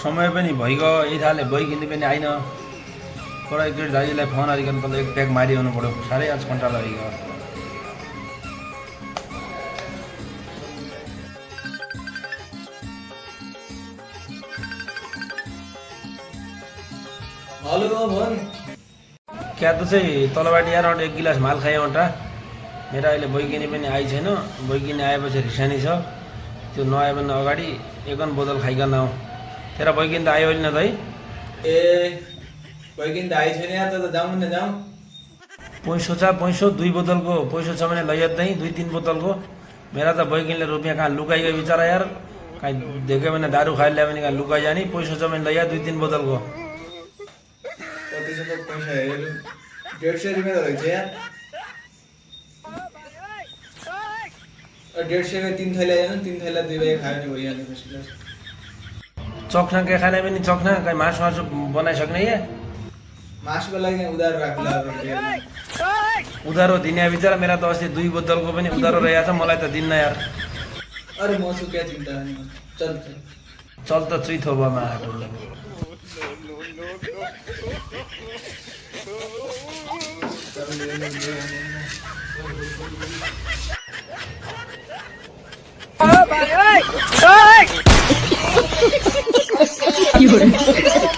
समय पनि भइगयो यही थाले बोइ किन्ने पनि आइन थोडा एकचोटि दाजुलाई फोन हालिकन तल एक प्याक मारिआउनु पऱ्यो साह्रै आज कन्टाल भइगयो हेलो भन क्या त चाहिँ तलबाट यार एक गिलास माल खाएँ एउटा मेरो अहिले बैकिने पनि आइ छैन बैकिने आएपछि रिसानी छ त्यो नआयो भने अगाडि एकन बोतल खाइकन आऊ तेरा बैकिन त आयो होइन त है ए बैकिन त आइ छैन यार त जाउँ न जाउँ पैसो 2 बोतलको पैसो छ भने लैजाँदै 2-3 बोतलको मेरा त बैकिनले रुपियाँ कहाँ लुकाइगयो बिचरा यार कहीँ देख्यो भने दारू खाइ ल्यायो भने कहाँ लुकाइ जाने पैसो छ भने लैजा 2-3 बोतलको कति छ पैसा हेरेर 150 रुपियाँ त रहेछ यार 150 में 3 थैला जान 3 थैला 2 बजे खायो नि भइहाल्यो फर्स्ट चखना के खाने पनि चखना कहीँ मासु बनाइसक्ने या मासुको लागि उधार राख्ला उधारो दिने बिचरा मेरा त अस्ति 2 बोतलको पनि उधारो रहेछ मलाई त दिन्न यार अरे म छु क्या चिन्ता गर्नु चल चल त चुइथो बमा आएको Bye.